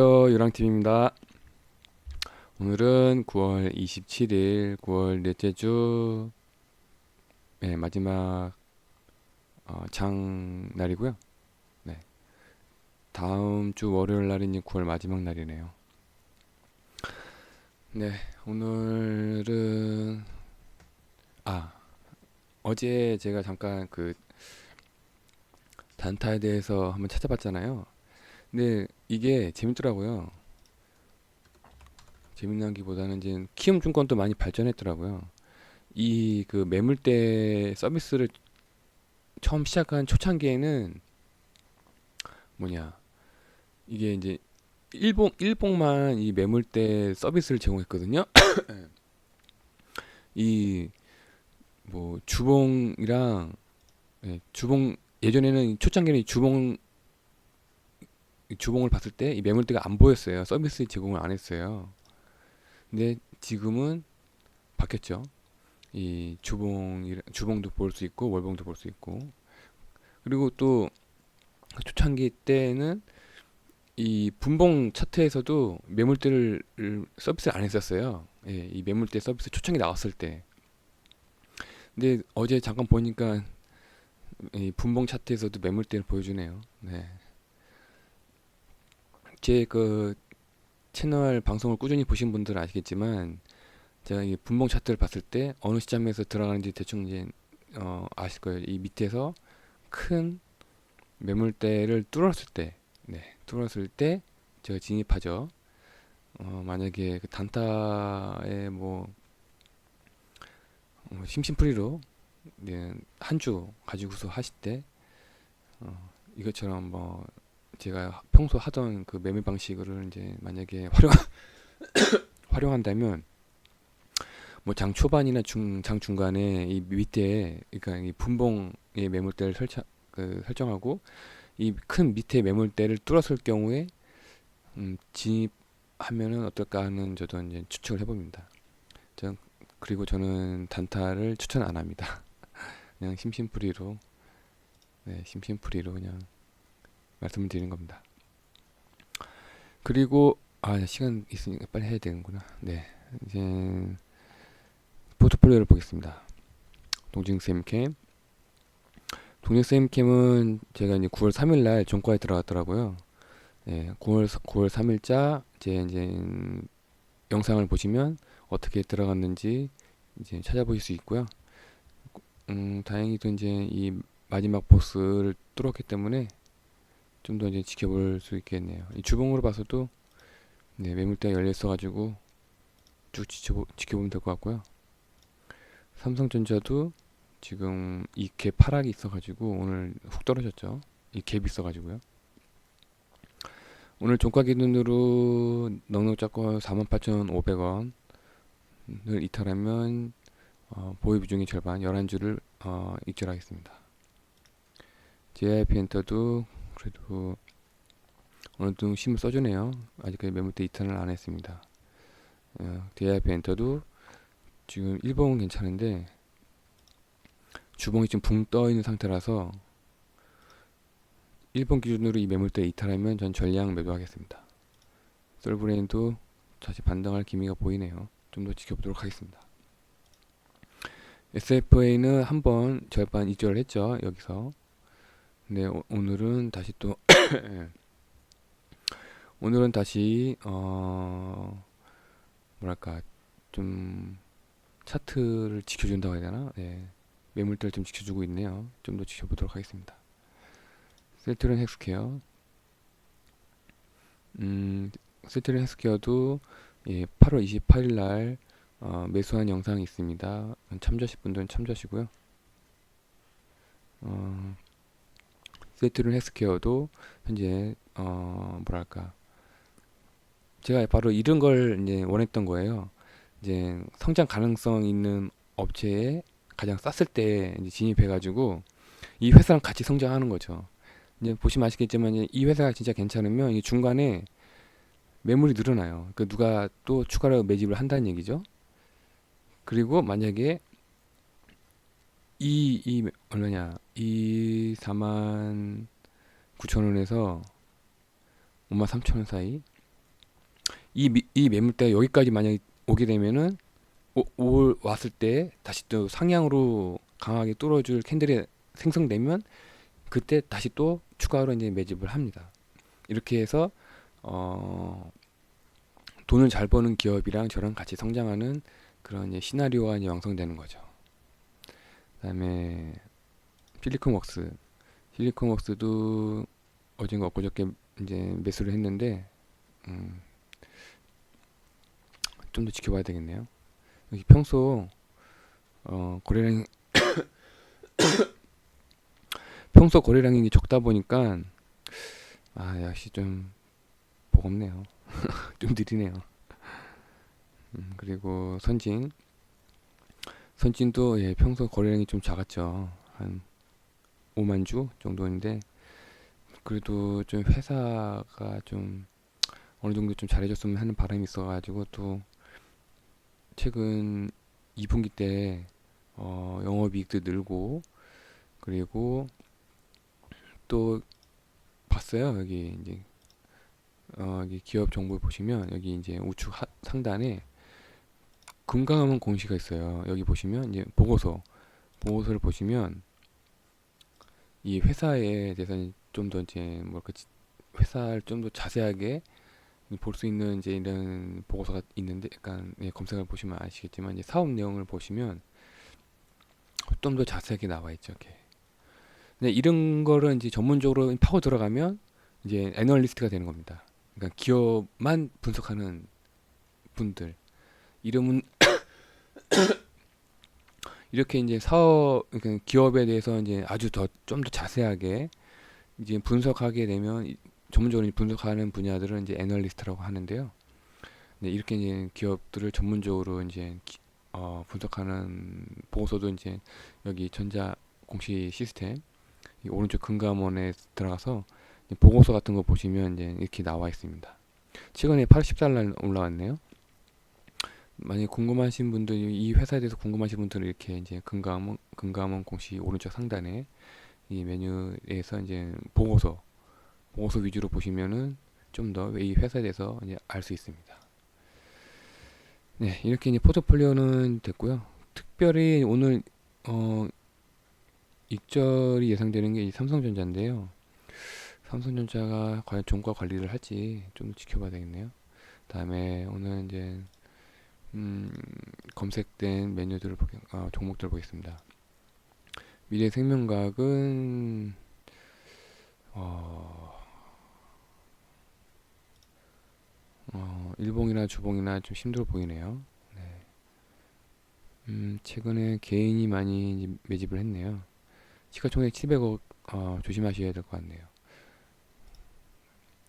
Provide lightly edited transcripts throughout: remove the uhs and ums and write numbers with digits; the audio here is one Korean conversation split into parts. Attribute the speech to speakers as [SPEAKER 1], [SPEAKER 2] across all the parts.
[SPEAKER 1] 안녕하세요. 유랑TV입니다. 오늘은 9월 27일, 9월 넷째 주 마지막 장 날이고요. 네, 다음 주 월요일 날이 9월 마지막 날이네요. 네, 오늘은 아 어제 제가 잠깐 그 단타에 대해서 한번 찾아봤잖아요. 근데 이게 재밌더라고요. 재밌는 기보다는 이제 키움증권도 많이 발전했더라고요. 이 그 매물대 서비스를 처음 시작한 초창기에는 뭐냐 이게 이제 일봉만 이 매물대 서비스를 제공했거든요. 이 뭐 주봉이랑 주봉 예전에는 초창기는 이 주봉을 봤을 때 이 매물대가 안 보였어요. 서비스 제공을 안 했어요. 근데 지금은 바뀌었죠. 이 주봉도 볼 수 있고 월봉도 볼 수 있고, 그리고 또 초창기 때는 이 분봉 차트에서도 매물대를 서비스를 안 했었어요. 예, 이 매물대 서비스 초창기 나왔을 때. 근데 어제 잠깐 보니까 이 분봉 차트에서도 매물대를 보여주네요. 네. 제 그 채널 방송을 꾸준히 보신 분들은 아시겠지만 제가 이 분봉 차트를 봤을 때 어느 시점에서 들어가는지 대충 이제 아실 거예요. 이 밑에서 큰 매물대를 뚫었을 때, 뚫었을 때 제가 진입하죠. 만약에 그 단타에 뭐 심심풀이로 한 주 가지고서 하실 때 이것처럼 뭐 제가 평소 하던 그 매매 방식을 이제 만약에 활용한다면 뭐 장 초반이나 장 중간에 이 밑에, 그러니까 이 분봉의 매물대를 설정하고 이 큰 밑에 매물대를 뚫었을 경우에 진입하면은 어떨까 하는 저도 이제 추측을 해봅니다. 그리고 저는 단타를 추천 안 합니다. 그냥 심심풀이로 그냥 말씀을 드리는 겁니다. 그리고 시간 있으니까 빨리 해야 되는구나. 네, 이제 포트폴리오를 보겠습니다. 동징쌤캠. 동징쌤캠은 제가 이제 9월 3일 날 종가에 들어갔더라고요. 네, 9월 3일자 이제 영상을 보시면 어떻게 들어갔는지 이제 찾아보실 수 있고요. 다행히도 이제 이 마지막 보스를 뚫었기 때문에 좀 더 이제 지켜볼 수 있겠네요. 이 주봉으로 봐서도 매물대가 열려 있어가지고 쭉 지켜보면 될 것 같고요. 삼성전자도 지금 이 갭 하락이 있어가지고 오늘 훅 떨어졌죠. 이 갭이 있어가지고요. 오늘 종가 기준으로 넉넉 잡고 48,500원을 이탈하면 보유 비중의 절반 11주를 익절하겠습니다. JYP 엔터도 그래도 어느 정도 힘을 써주네요. 아직까지 매물대 이탈을 안 했습니다. JYP 엔터도 지금 일봉은 괜찮은데 주봉이 지금 붕 떠 있는 상태라서 일본 기준으로 이 매물대 이탈하면 전 전량 매도하겠습니다. 솔브레인도 다시 반등할 기미가 보이네요. 좀 더 지켜보도록 하겠습니다. SFA는 한번 절반 이절을 했죠, 여기서. 근데 오늘은 다시 또 오늘은 다시 뭐랄까 좀 차트를 지켜준다고 해야 되나? 매물대를 좀 지켜주고 있네요. 좀 더 지켜보도록 하겠습니다. 셀트리온 헬스케어. 셀트리온 헬스케어도 8월 28일 날 매수한 영상이 있습니다. 참조하실 분들은 참조하시고요. 셀트리온 헬스케어도 현재 뭐랄까 제가 바로 이런 걸 이제 원했던 거예요. 이제 성장 가능성 있는 업체에 가장 쌌을 때 이제 진입해가지고 이 회사랑 같이 성장하는 거죠. 이제 보시면 아시겠지만 이제 이 회사가 진짜 괜찮으면 이 중간에 매물이 늘어나요. 그 누가 또 추가로 매집을 한다는 얘기죠. 그리고 만약에 이 얼마냐, 이 4만 9천 원에서 5만 3천 원 사이, 이 매물대가 여기까지 만약에 오게 되면은 왔을 때 다시 또 상향으로 강하게 뚫어줄 캔들이 생성되면 그때 다시 또 추가로 이제 매집을 합니다. 이렇게 해서 어, 돈을 잘 버는 기업이랑 저랑 같이 성장하는 그런 이제 시나리오가 이제 완성되는 거죠. 그다음에 실리콘웍스, 실리콘웍스도 어젠가 엊그저께 이제 매수를 했는데 음, 좀 더 지켜봐야 되겠네요. 여기 평소 거래량 평소 거래량이 적다 보니까 역시 좀 버겁네요. 좀 느리네요. 그리고 선진도 예, 평소 거래량이 좀 작았죠. 한 5만 주 정도인데 그래도 좀 회사가 좀 어느 정도 좀 잘해줬으면 하는 바람이 있어가지고 또 최근 2분기 때 영업이익도 늘고 그리고 또 봤어요. 여기 이제 여기 기업 정보 보시면 여기 이제 우측 상단에 금강하면 공시가 있어요. 여기 보시면 이제 보고서를 보시면 이 회사에 대해서 좀 더 이제 뭐랄까 회사를 좀 더 자세하게 볼 수 있는 이제 이런 보고서가 있는데 약간 예, 검색을 보시면 아시겠지만 이제 사업 내용을 보시면 좀 더 자세하게 나와 있죠. 이렇게. 근데 이런 거를 이제 전문적으로 파고 들어가면 이제 애널리스트가 되는 겁니다. 그러니까 기업만 분석하는 분들 이름은 이렇게 이제 그러니까 기업에 대해서 이제 아주 좀 더 자세하게 이제 분석하게 되면 전문적으로 분석하는 분야들은 이제 애널리스트라고 하는데요. 네, 이렇게 이제 기업들을 전문적으로 이제 분석하는 보고서도 이제 여기 전자 공시 시스템 이 오른쪽 금감원에 들어가서 보고서 같은 거 보시면 이제 이렇게 나와 있습니다. 최근에 8월 14일 날 올라왔네요. 만약 궁금하신 분들 이 회사에 대해서 궁금하신 분들은 이렇게 이제 금감원 공시 오른쪽 상단에 이 메뉴에서 이제 보고서 위주로 보시면은 좀 더 이 회사에 대해서 이제 알 수 있습니다. 네, 이렇게 이제 포트폴리오는 됐고요. 특별히 오늘 익절이 예상되는 게 이 삼성전자인데요. 삼성전자가 과연 종가 관리를 할지 좀 지켜봐야 되겠네요. 다음에 오늘 이제 검색된 메뉴들을 종목들을 보겠습니다. 미래생명과학은 일봉이나 주봉이나 좀 힘들어 보이네요. 네. 최근에 개인이 많이 이제 매집을 했네요. 시가총액 700억 조심하셔야 될 것 같네요.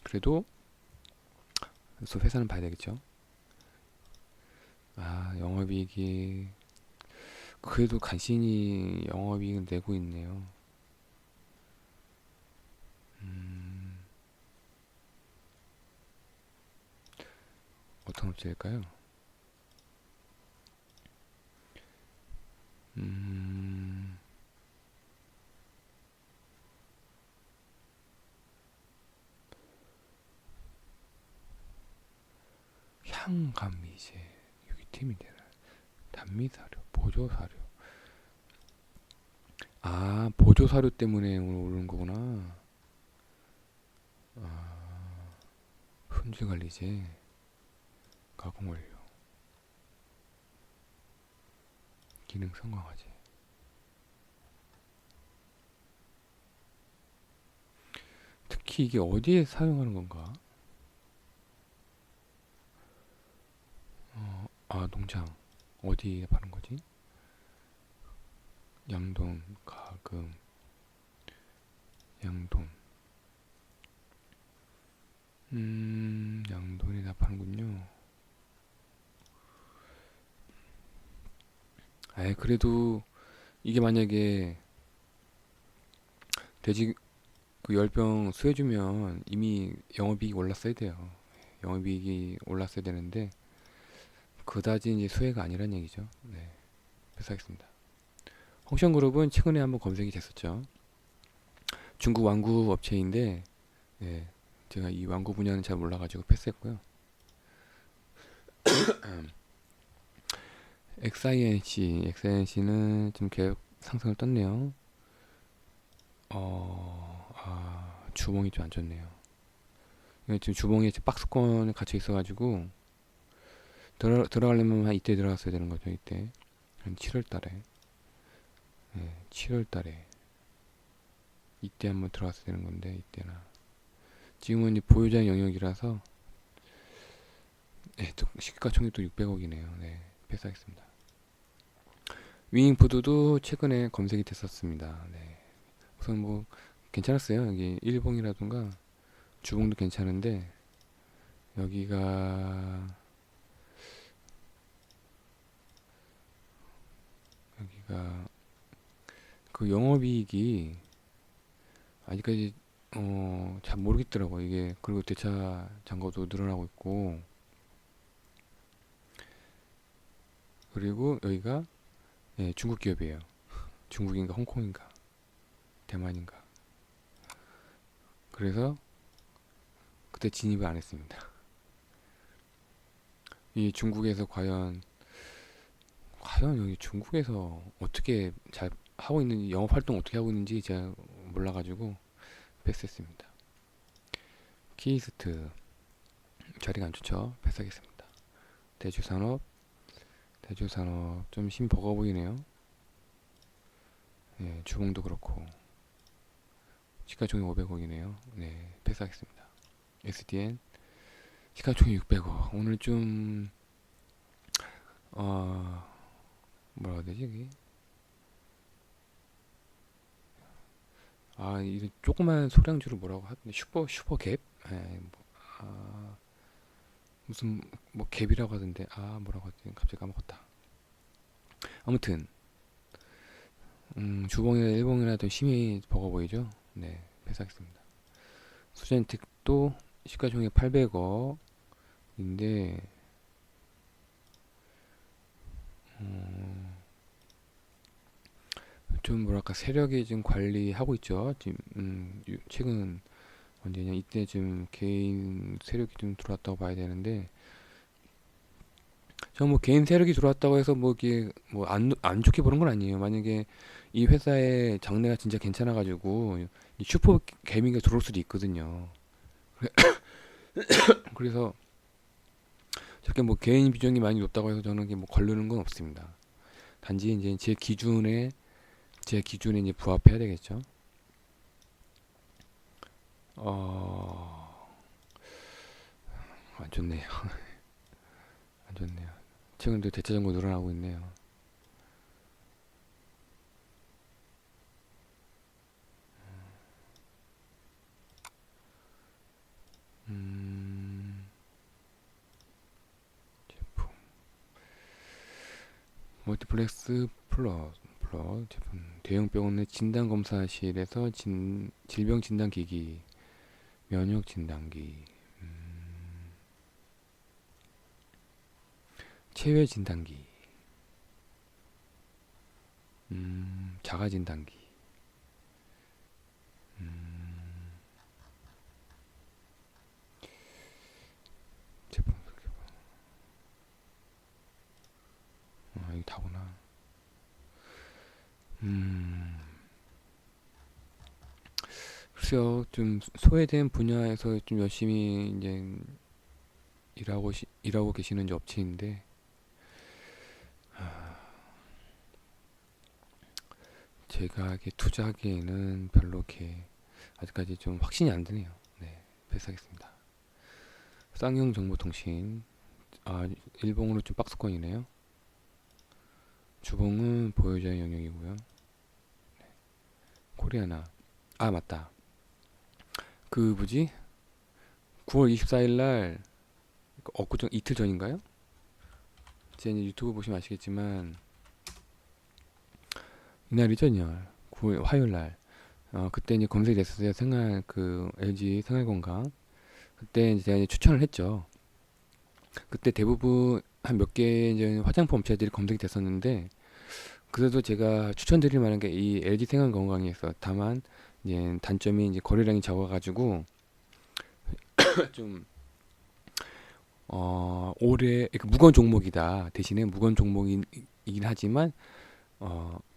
[SPEAKER 1] 그래도 회사는 봐야 되겠죠. 영업이익이 그래도 간신히 영업이익을 내고 있네요. 어떤 업체일까요? 향감미제 여기 팀이 되나? 단미사료, 보조사료. 보조사료 때문에 오늘 오른 거구나. 품질관리제, 가공원료, 기능성 강화제. 특히 이게 어디에 사용하는 건가? 농장 어디에 파는 거지? 양돈, 가금, 양돈. 양돈에다 파는군요. 그래도 이게 만약에 돼지 그 열병 수해주면 이미 영업이익이 올랐어야 돼요. 영업이익이 올랐어야 되는데 그다지 이제 수혜가 아니란 얘기죠. 네, 패스하겠습니다. 홍션그룹은 최근에 한번 검색이 됐었죠. 중국 완구 업체인데 제가 이 완구 분야는 잘 몰라가지고 패스했고요. XINC는 좀 계속 상승을 떴네요. 주봉이 좀 안 좋네요. 이거 지금 주봉에 박스권에 갇혀 있어가지고 들어가려면 한 이때 들어갔어야 되는 거죠. 이때 한 7월 달에. 네, 7월 달에 이때 한번 들어갔어야 되는 건데 이때나 지금은 이제 보유자 영역이라서 네, 또 시가총액 또 600억이네요. 네, 패스하겠습니다. 위잉푸드도 최근에 검색이 됐었습니다. 네, 우선 뭐 괜찮았어요. 여기 일봉이라든가 주봉도 괜찮은데 여기가 그 영업이익이 아직까지 잘 모르겠더라고 이게. 그리고 대차 잔고도 늘어나고 있고, 그리고 여기가 예, 중국 기업이에요. 중국인가 홍콩인가 대만인가. 그래서 그때 진입을 안 했습니다. 이 중국에서 과연 여기 중국에서 어떻게 잘 하고 있는지, 영업 활동 어떻게 하고 있는지 제가 몰라가지고 패스했습니다. 키이스트 자리가 안 좋죠. 패스하겠습니다. 대주산업 좀 힘이 버거워 보이네요. 네, 주봉도 그렇고 시가총액 500억이네요. 네, 패스하겠습니다. SDN 시가총액 600억. 오늘 좀 뭐라고 해야 되지 이게? 이 조그만 소량주를 뭐라고 하던데 슈퍼갭? 무슨 뭐 갭이라고 하던데 뭐라고 하지 갑자기 까먹었다. 아무튼 주봉이나 일봉이나 좀 힘이 버거 보이죠? 네, 패스하겠습니다. 수젠텍도 시가총액 800억인데 좀 뭐랄까 세력이 지금 관리하고 있죠. 지금 최근 언제냐 이때 좀 개인 세력이 좀 들어왔다고 봐야 되는데, 저 뭐 개인 세력이 들어왔다고 해서 뭐 이게 뭐 안 좋게 보는 건 아니에요. 만약에 이 회사의 장래가 진짜 괜찮아가지고 이 슈퍼 개미가 들어올 수도 있거든요. 그래서 저렇게 뭐 개인 비중이 많이 높다고 해서 저는 뭐 걸르는 건 없습니다. 단지 이제 제 기준에 이제 부합해야 되겠죠. 안 좋네요. 안 좋네요. 최근도 대체 정보 늘어나고 있네요. 제품 멀티플렉스 플러스 제품 대형 병원의 진단검사실에서 질병 진단기기, 면역 진단기, 체외 진단기, 자가 진단기, 제품. 이게 다구나. 글쎄요, 좀 소외된 분야에서 좀 열심히 이제 일하고 계시는 이제 업체인데, 제가 이렇게 투자하기에는 별로 이렇게 아직까지 좀 확신이 안 드네요. 네, 패스하겠습니다. 쌍용 정보통신, 일봉으로 좀 박스권이네요. 주봉은 보유자 영역이고요. 코리아나, 맞다. 그 뭐지? 9월 24일 날 엊그제 이틀 전인가요? 제 유튜브 보시면 아시겠지만 이날이죠, 이날 9월 화요일 날. 그때 이제 검색이 됐었어요. LG 생활건강. 그때 이제 제가 이제 추천을 했죠. 그때 대부분 한 몇 개 이제 화장품 업체들이 검색이 됐었는데, 그래도 제가 추천드릴 만한 게 이 LG 생활건강이었어. 다만 이제 단점이 이제 거래량이 적어가지고 좀 올해 그러니까 무거운 종목이다. 대신에 무거운 종목이긴 하지만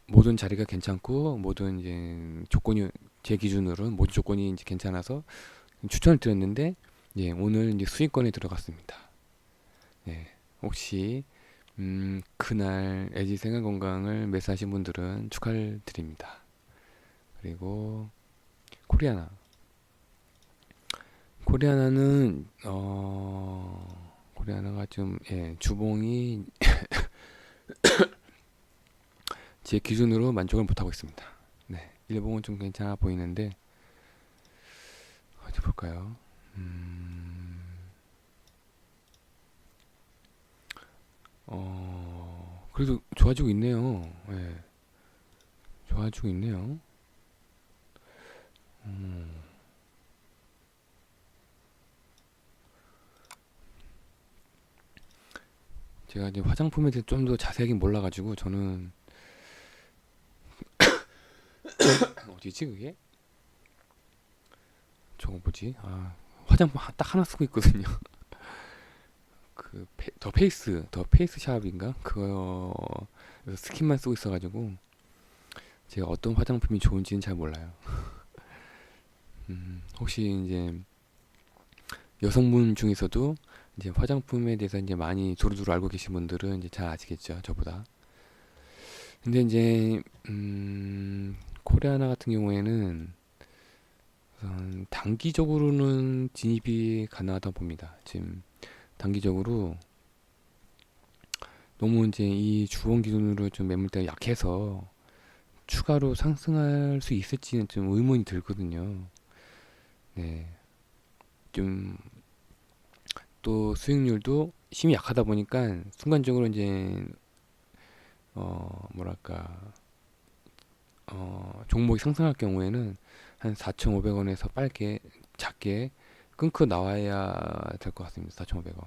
[SPEAKER 1] 모든 자리가 괜찮고 모든 이제 조건이 제 기준으로는 모든 조건이 이제 괜찮아서 추천을 드렸는데 예, 오늘 이제 수익권에 들어갔습니다. 예, 혹시 그날 LG 생활건강을 매수하신 분들은 축하를 드립니다. 그리고 코리아나 코리아나는 코리아나가 좀 예, 주봉이 제 기준으로 만족을 못하고 있습니다. 네, 일봉은 좀 괜찮아 보이는데 어디 볼까요? 그래도 좋아지고 있네요. 예, 좋아지고 있네요. 제가 이제 화장품에 대해 좀 더 자세하게 몰라가지고 저는 어디지 그게? 저거 뭐지? 아, 화장품 딱 하나 쓰고 있거든요. 그 더 페이스 샵인가? 그거 스킨만 쓰고 있어가지고 제가 어떤 화장품이 좋은지는 잘 몰라요. 혹시 이제 여성분 중에서도 이제 화장품에 대해서 이제 많이 두루두루 알고 계신 분들은 이제 잘 아시겠죠, 저보다. 근데 이제 코레아나 같은 경우에는 우선 단기적으로는 진입이 가능하다 봅니다. 지금 단기적으로 너무 이제 이 주봉 기준으로 좀 매물대가 약해서 추가로 상승할 수 있을지는 좀 의문이 들거든요. 네. 좀 또 수익률도 힘이 약하다 보니까 순간적으로 이제 뭐랄까 종목이 상승할 경우에는 한 4,500원에서 빨게 작게 끊고 나와야 될 것 같습니다. 4,500원.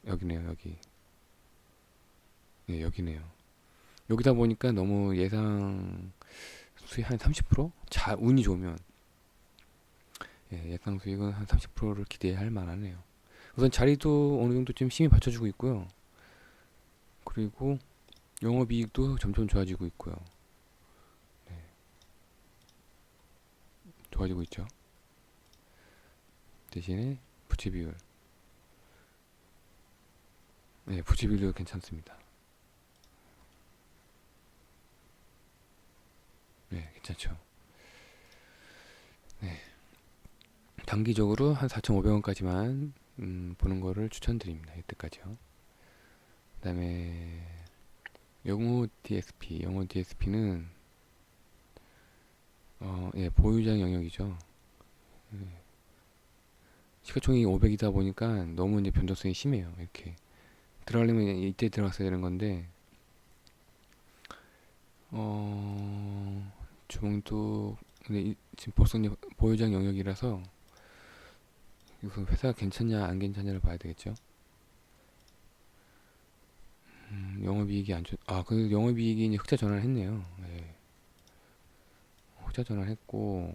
[SPEAKER 1] 여기네요, 여기. 네, 여기네요. 여기다 보니까 너무 예상 수익 한 30%? 운이 좋으면 예, 예상 수익은 한 30%를 기대할 만하네요. 우선 자리도 어느 정도 좀 힘이 받쳐주고 있고요. 그리고 영업이익도 점점 좋아지고 있고요. 좋아지고 있죠. 대신에 부채 비율, 네, 부채 비율도 괜찮습니다. 네, 괜찮죠. 네, 단기적으로 한 4,500원까지만 보는 거를 추천드립니다. 이때까지요. 그다음에 영호 DSP는 예, 보유장 영역이죠. 시가총액이 500이다 보니까 너무 이제 변동성이 심해요. 이렇게 들어가려면 이때 들어갔어야 되는 건데 주봉도 근데 지금 벌써 이제 보유장 영역이라서 우선 회사가 괜찮냐 안 괜찮냐를 봐야 되겠죠. 영업이익이 안 좋. 그 영업이익이 이제 흑자 전환했네요. 네. 흑자 전환했고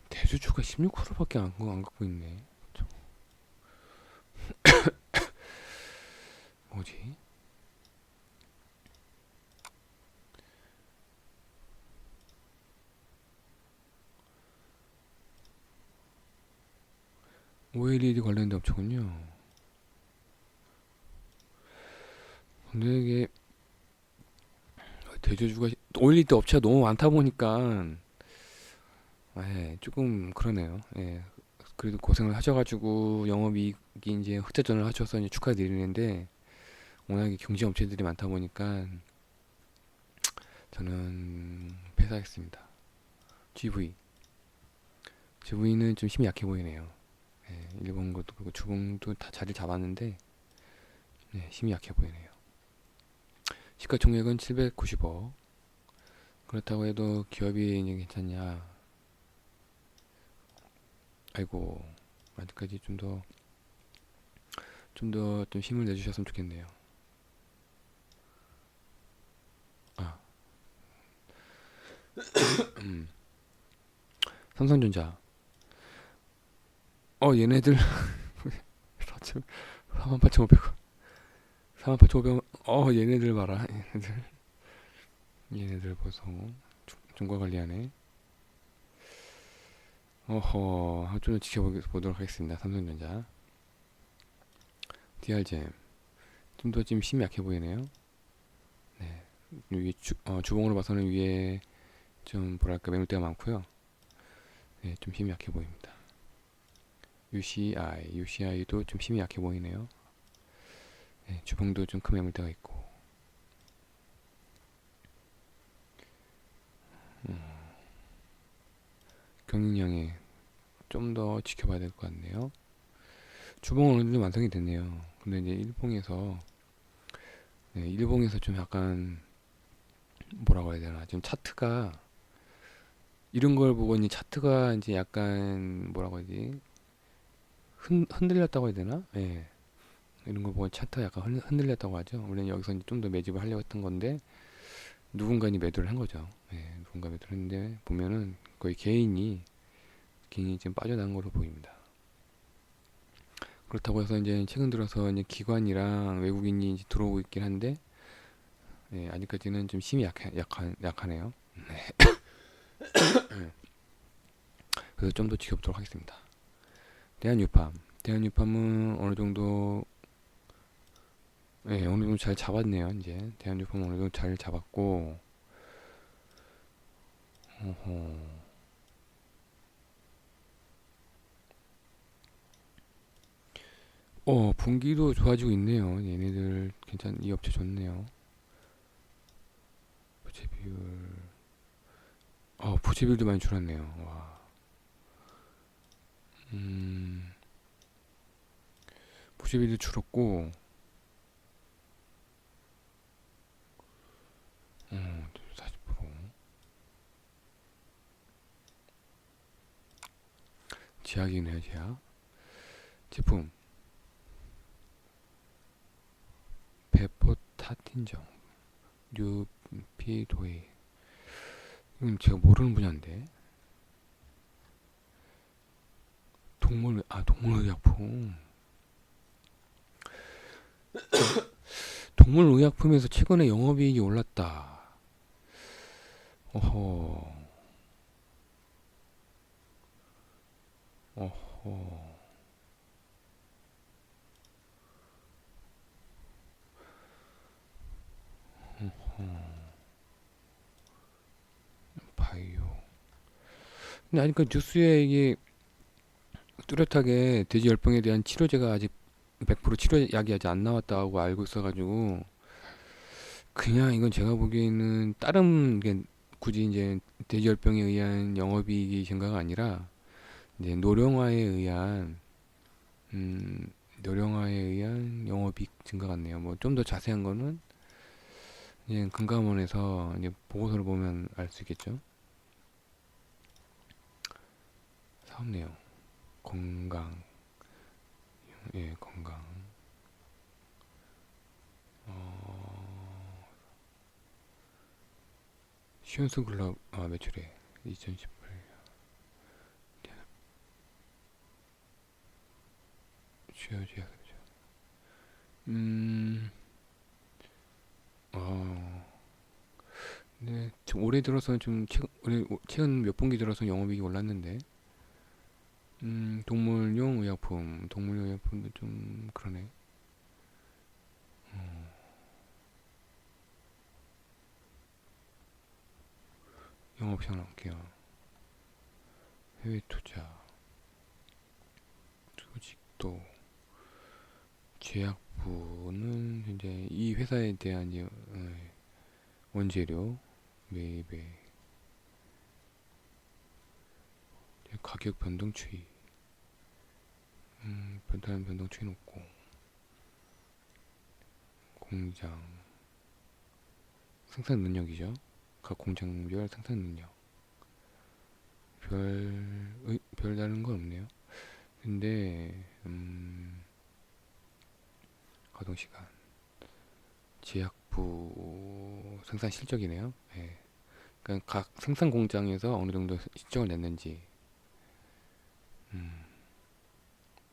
[SPEAKER 1] 대주주가 16%밖에 안 갖고 있네. 뭐지? OLED 관련된 업체군요. 근데 이게 대주주가 OLED 업체가 너무 많다 보니까 예, 조금 그러네요. 예. 그래도 고생을 하셔가지고 영업이익이 이제 흑자전을 하셔서 이제 축하드리는데 워낙에 경쟁 업체들이 많다 보니까 저는 패스하겠습니다. GV. GV는 좀 힘이 약해 보이네요. 예, 일본 것도 그렇고 주봉도 다 자리 잡았는데 네, 힘이 약해 보이네요. 시가총액은 790억. 그렇다고 해도 기업이 이제 괜찮냐? 아이고 아직까지 좀 힘을 내주셨으면 좋겠네요. 아, 삼성전자. 얘네들 48,500원. 48,500원. 얘네들 봐라. 얘네들 보소. 중과 관리하네. 좀 더 지켜보도록 하겠습니다. 삼성전자. DR잼. 좀 더 지금 힘이 약해 보이네요. 네. 위에 주봉으로 봐서는 위에 좀 뭐랄까 매물대가 많고요. 네, 좀 힘이 약해 보입니다. UCI도 좀 힘이 약해 보이네요. 네, 주봉도 좀 큰 매물대가 있고. 경영량에 좀 더 지켜봐야 될 것 같네요. 주봉은 어느 정도 완성이 됐네요. 근데 이제 일봉에서 좀 약간 뭐라고 해야 되나, 지금 차트가 이런 걸 보고 이제 차트가 이제 약간 뭐라고 해야지, 흔들렸다고 해야 되나? 예. 이런 걸 보고 차트가 약간 흔들렸다고 하죠. 원래는 여기서 이제 좀 더 매집을 하려고 했던 건데 누군가 이 매도를 한 거죠. 예, 누군가 매도를 했는데 보면은 거의 개인이 지금 빠져나간 걸로 보입니다. 그렇다고 해서 이제 최근 들어서 이제 기관이랑 외국인이 이제 들어오고 있긴 한데, 예, 아직까지는 좀 힘이 약하네요. 그래서 좀 더 지켜보도록 하겠습니다. 대한유팜은 어느 정도, 예, 어느 정도 잘 잡았네요. 이제 대한유팜은 어느 정도 잘 잡았고, 어허, 분기도 좋아지고 있네요. 얘네들 이 업체 좋네요. 부채 비율, 부채 비율도 많이 줄었네요. 와, 음, 부채 비율도 줄었고, 40%. 제약이네요, 제약. 제품, 베포타틴정, 뉴피도이. 이건 제가 모르는 분야인데. 동물의약품. 동물의약품에서 최근에 영업이익이 올랐다. 어허, 어허, 바이오. 근데 아니 그 뉴스에 이게 뚜렷하게 돼지열병에 대한 치료제가 아직 100% 치료약이 아직 안 나왔다고 알고 있어가지고, 그냥 이건 제가 보기에는 다른 게 굳이 이제 돼지열병에 의한 영업이익이 증가가 아니라 이제 음, 노령화에 의한 영업이익 증가 같네요. 뭐 좀 더 자세한 거는 이제 금감원에서 이제 보고서를 보면 알 수 있겠죠. 사업 내용, 건강, 예, 건강. 시온스 글럽 매출액 2018. 주요 제약이죠. 음, 어, 네, 올해 들어서는 좀 최근 몇 분기 들어서 영업이익이 올랐는데, 동물용 의약품도 좀 그러네. 영업 시간 할게요. 해외 투자, 조직도, 제약부는 이제 이 회사에 대한 이제, 원재료 매입에 가격 변동 추이, 별다른 변동 추이는 없고, 공장 생산 능력이죠. 각 공장별 생산 능력. 별다른 건 없네요. 근데 가동 시간, 제약부 생산 실적이네요. 예. 그러니까 각 생산 공장에서 어느 정도 실적을 냈는지,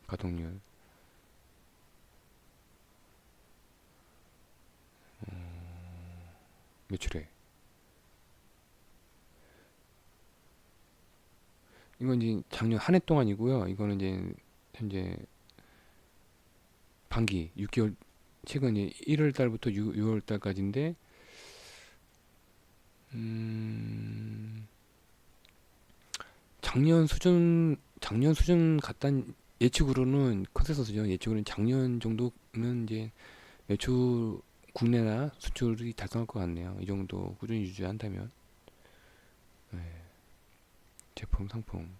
[SPEAKER 1] 가동률, 매출액. 이건 이제 작년 한 해 동안이고요. 이거는 이제 현재 반기 6개월, 최근 이제 1월 달부터 6월 달까지인데, 음, 작년 수준 같단 예측으로는 컨센서스죠. 예측으로는 작년 정도는 이제 매출 국내나 수출이 달성할 것 같네요. 이 정도 꾸준히 유지한다면. 네, 제품 상품.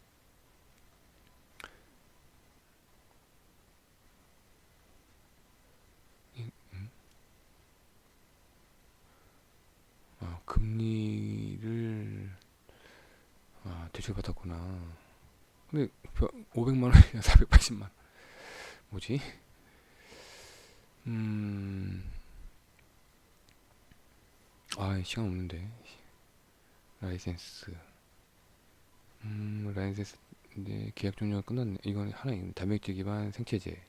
[SPEAKER 1] 금리를 대출받았구나. 근데 500만 원이야 480만. 뭐지? 음, 시간 없는데. 라이센스. 라이센스. 근데 계약 종료가 끝났네. 이건 하나 있네. 단백질 기반 생체제.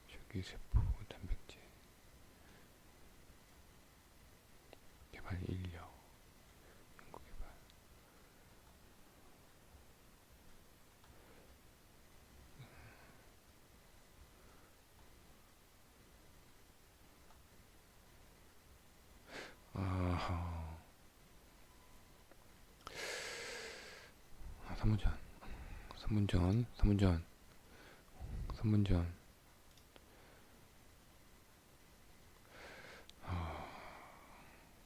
[SPEAKER 1] 조기세포 단백질 개발 인력. 연구 개발. 아하. 3분전. 3분전. 3분전. 3분전.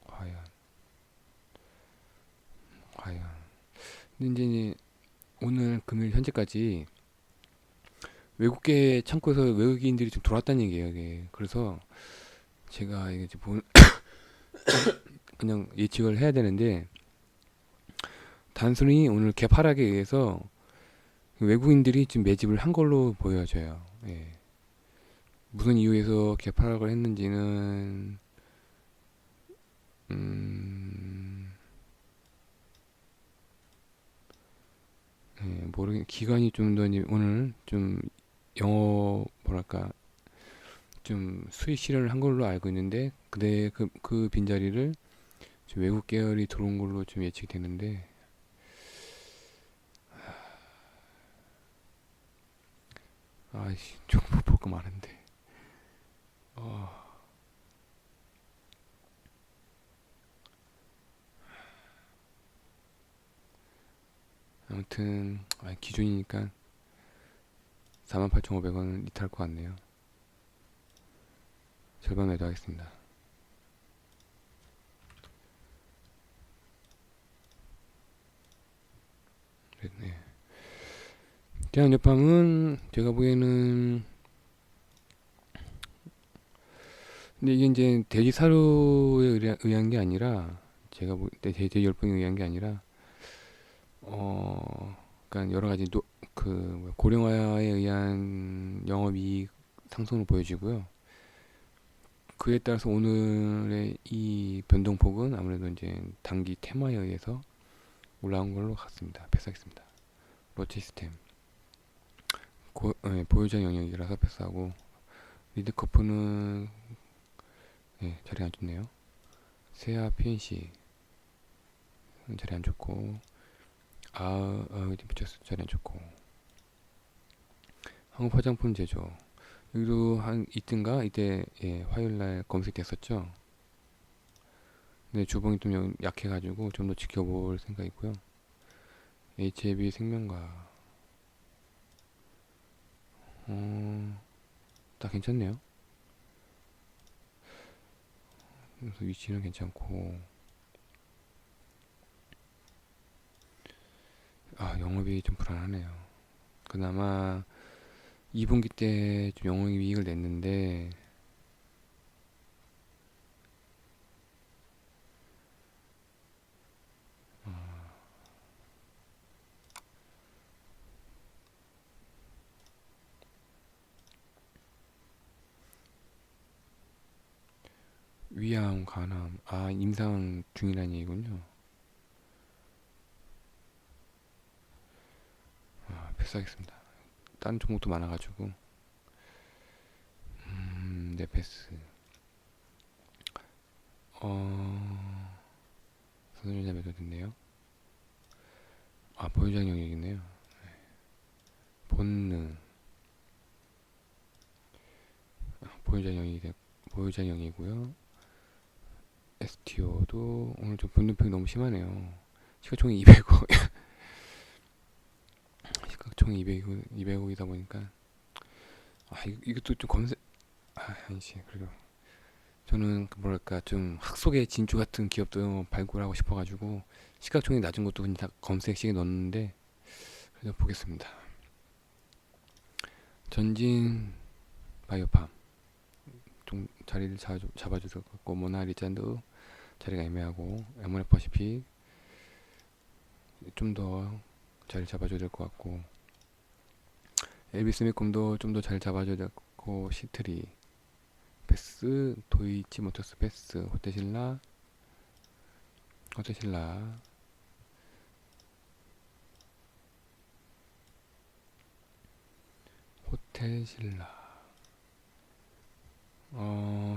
[SPEAKER 1] 과연. 과연. 근데 이제 오늘 금요일 현재까지 외국계 창고에서 외국인들이 좀 들어왔다는 얘기예요. 이게. 그래서 제가 이게 그냥 예측을 해야 되는데 단순히 오늘 개파락에 의해서 외국인들이 지금 매집을 한 걸로 보여져요. 예. 무슨 이유에서 개파락을 했는지는 기간이 좀 더 오늘 좀 영어 뭐랄까 좀 수익 실현을 한 걸로 알고 있는데 근데 그 빈자리를 좀 외국 계열이 들어온 걸로 좀 예측이 되는데 아이씨 좀 볼 거 많은데 어, 아무튼 기준이니까 48,500원은 이탈할 것 같네요. 절반 매도하겠습니다. 네. 대한여팜은 제가 보기에는 근데 이게 이제 돼지 사료에 의한 게 아니라 제가 돼지 열병에 의한 게 아니라 그러니까 여러 가지 고령화에 의한 영업이익 상승을 보여지고요. 그에 따라서 오늘의 이 변동폭은 아무래도 이제 단기 테마에 의해서 올라온 걸로 같습니다. 패스하겠습니다. 로치시스템 보유자 영역이라서 패스하고 리드커프는 자리 안 좋네요. 세아 PNC 자리 안 좋고 붙였어 자리 안 좋고 한국 화장품 제조 여기도 한 이땐가 이때 화요일날 검색됐었죠. 근데 주봉이 좀 약해가지고 좀 더 지켜볼 생각이고요. HAB 생명과 다 괜찮네요. 그래서 위치는 괜찮고 영업이 좀 불안하네요. 그나마 2분기 때 좀 영업이익을 냈는데 위암, 간암, 임상 중이라는 얘기군요. 패스하겠습니다. 다른 종목도 많아가지고. 네, 패스. 선순위자 매도 됐네요. 보유장 영역이네요. 본능. 보유장 영역이고요. STO도 오늘 좀 분노평이 너무 심하네요. 시가총이 200억. 시가총이 200억이다 보니까 이것도 좀 검색. 아니지. 그래도 저는 뭐랄까 좀 학속의 진주 같은 기업도 발굴하고 싶어가지고 시가총이 낮은 것도 그냥 다 검색식에 넣었는데 그래도 보겠습니다. 전진 바이오팜 좀 자리를 잡아줄 것 같고, 모나리잔도 자리가 애매하고, M1F 좀 더 자리 잡아줘야 될 것 같고, 엘비스미콤도 좀 더 자리 잡아줘야 될 것 같고, 시트리, 패스, 도이치모터스 패스, 호텔신라,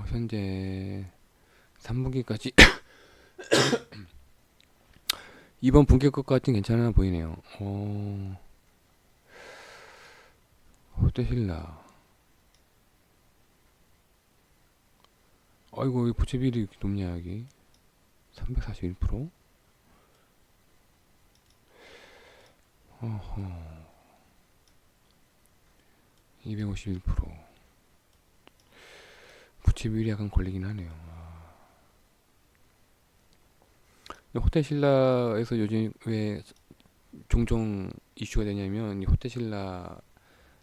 [SPEAKER 1] 현재 3분기까지 이번 분기 것까지는 괜찮아 보이네요. 호텔신라. 아이고, 이 부채 비율이 이렇게 높냐, 여기. 341%? 어허. 251%. 부채 비율이 약간 걸리긴 하네요. 호텔신라에서 요즘 왜 종종 이슈가 되냐면, 이 호텔신라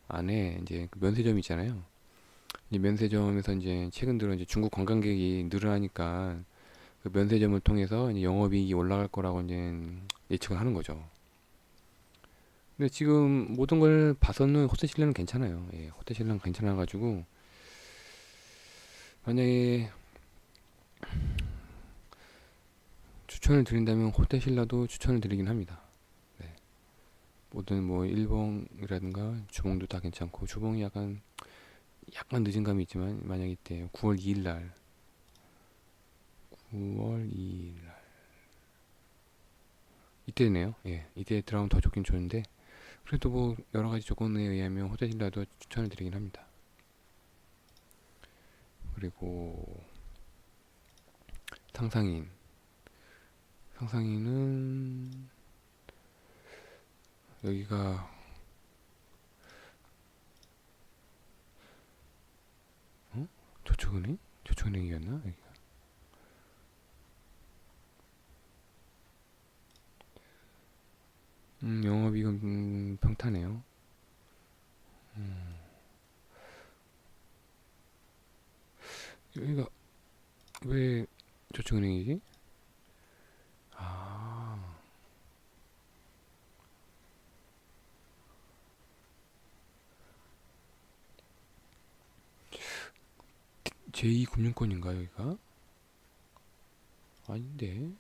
[SPEAKER 1] 안에 이제 그 면세점 있잖아요. 이 면세점에서 이제 최근 들어 이제 중국 관광객이 늘어나니까 그 면세점을 통해서 이제 영업이익이 올라갈 거라고 이제 예측을 하는 거죠. 근데 지금 모든 걸 봐서는 호텔신라는 괜찮아요. 예, 호텔신라는 괜찮아가지고 만약에 추천을 드린다면 호텔신라도 추천을 드리긴 합니다. 네. 모든 뭐 일봉이라든가 주봉도 다 괜찮고, 주봉이 약간 늦은 감이 있지만 만약 이때 9월 2일 날 이때네요. 예, 이때 들어가면 더 좋긴 좋은데 그래도 뭐 여러 가지 조건에 의하면 호텔신라도 추천을 드리긴 합니다. 그리고 상상인은 여기가 저축은행이었나? 여기가. 영업이익은 평타네요. 여기가 왜 저축은행이지? 아, 제2금융권인가 여기가? 아닌데.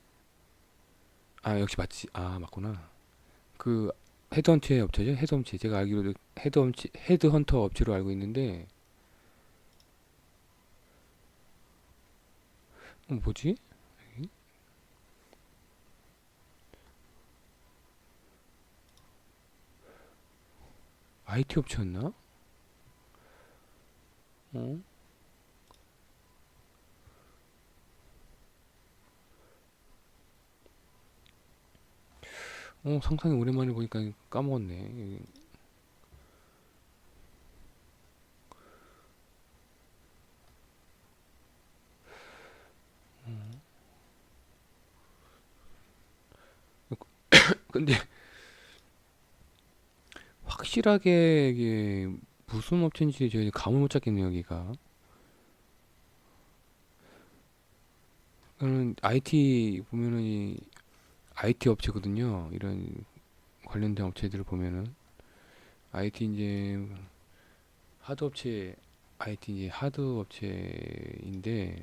[SPEAKER 1] 역시 맞지. 맞구나. 그 헤드헌터 업체죠? 헤드헌터. 제가 알기로도 헤드헌터 업체로 알고 있는데 뭐지? IT 업체였나? 어? 상상이 오랜만에 보니까 까먹었네. 근데 확실하게 이게 무슨 업체인지 저희 감을 못 잡겠네요, 여기가. 저는 IT 보면은 IT 업체거든요. 이런 관련된 업체들을 보면은 IT 이제 하드 업체, IT 이제 하드 업체인데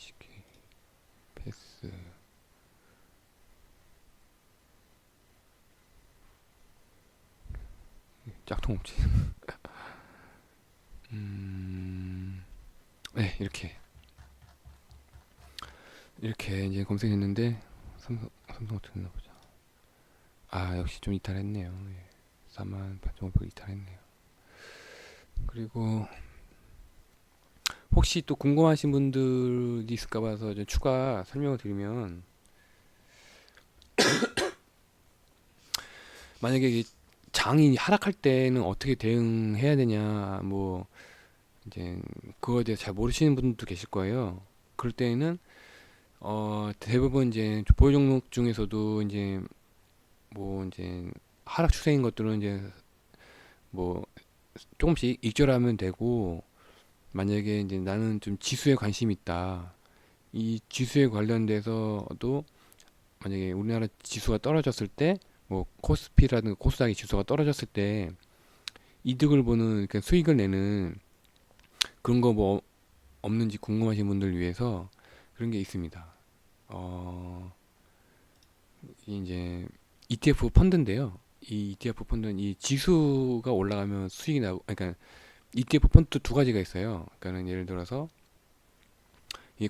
[SPEAKER 1] 시키 패스 짝퉁 없지. 네, 이렇게 이제 검색했는데 삼성 어떻게 됐나 보자. 아, 역시 좀 이탈했네요. 예. 48,500 이탈했네요. 그리고 혹시 또 궁금하신 분들이 있을까 봐서 좀 추가 설명을 드리면, 만약에 이 장이 하락할 때는 어떻게 대응해야 되냐, 뭐 이제 그거에 대해서 잘 모르시는 분들도 계실 거예요. 그럴 때에는 대부분 이제 보유 종목 중에서도 이제 뭐 이제 하락 추세인 것들은 이제 뭐 조금씩 익절하면 되고, 만약에 이제 나는 좀 지수에 관심이 있다, 이 지수에 관련돼서도 만약에 우리나라 지수가 떨어졌을 때, 뭐 코스피라든가 코스닥의 지수가 떨어졌을 때 이득을 보는, 그러니까 수익을 내는 그런 거 뭐 없는지 궁금하신 분들 위해서 그런 게 있습니다. 어, 이제 ETF 펀드인데요. 이 ETF 펀드는 이 지수가 올라가면 수익이 나고, 그러니까 ETF 펀드 두 가지가 있어요. 그러니까는 예를 들어서 이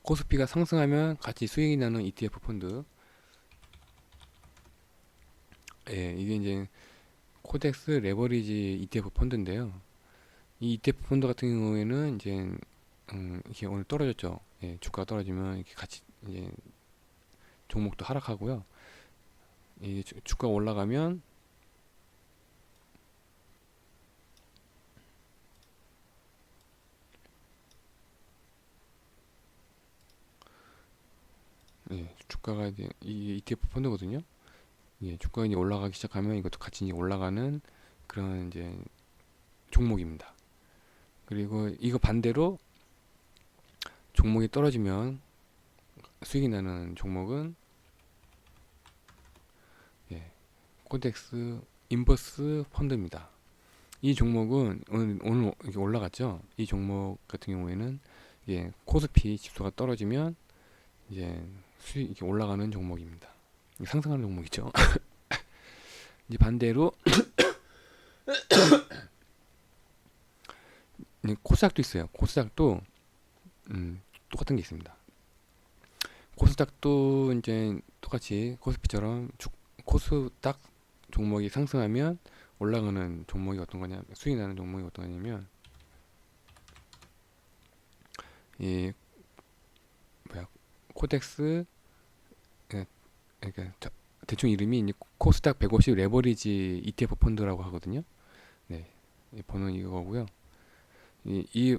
[SPEAKER 1] 코스피가 상승하면 같이 수익이 나는 ETF 펀드. 예, 이게 이제 코덱스 레버리지 ETF 펀드인데요. 이 ETF 펀드 같은 경우에는 이제 이게 오늘 떨어졌죠. 예, 주가가 떨어지면 이렇게 같이 이제 종목도 하락하고요. 이 주가 올라가면, 예, 주가가 이제 이 ETF 펀드거든요. 예, 주가가 이제 올라가기 시작하면 이것도 같이 이제 올라가는 그런 이제 종목입니다. 그리고 이거 반대로 종목이 떨어지면 수익이 나는 종목은, 예, 코덱스 인버스 펀드입니다. 이 종목은 오늘 이렇게 올라갔죠. 이 종목 같은 경우에는 이게 코스피 지수가 떨어지면 이제 수익이 올라가는 종목입니다. 상승하는 종목이죠. 이제 반대로 코스닥도 있어요. 코스닥도 똑같은 게 있습니다. 코스닥도 이제 똑같이 코스피처럼 코스닥 종목이 상승하면 올라가는 종목이 어떤 거냐, 수익 나는 종목이 어떤 거냐면, 이 뭐야, 코덱스, 예, 그러니까 대충 이름이 이제 코스닥 150 레버리지 ETF 펀드라고 하거든요. 네, 이 번호는 이거고요. 이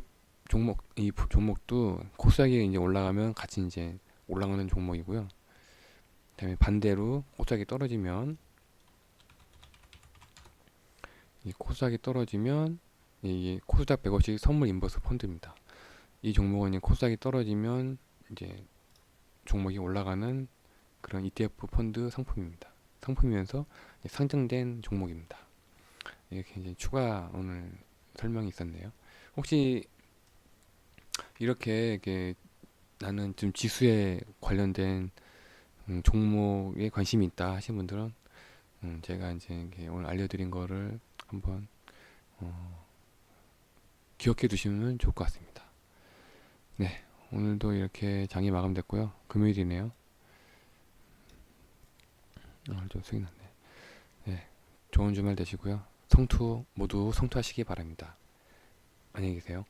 [SPEAKER 1] 종목도 코스닥이 이제 올라가면 같이 이제 올라가는 종목이고요. 그다음에 반대로 코스닥이 떨어지면, 이 코스닥이 떨어지면 이 코스닥 150 선물 인버스 펀드입니다. 이 종목은 코스닥이 떨어지면 이제 종목이 올라가는 그런 ETF 펀드 상품입니다. 상품이면서 상장된 종목입니다. 이렇게 이제 추가 오늘 설명이 있었네요. 혹시 이렇게 나는 좀 지수에 관련된 종목에 관심이 있다 하신 분들은, 제가 이제 이렇게 오늘 알려드린 거를 한번 기억해 두시면 좋을 것 같습니다. 네, 오늘도 이렇게 장이 마감됐고요. 금요일이네요. 오늘 좀 수익 났네. 네, 좋은 주말 되시고요. 모두 성투하시기 바랍니다. 안녕히 계세요.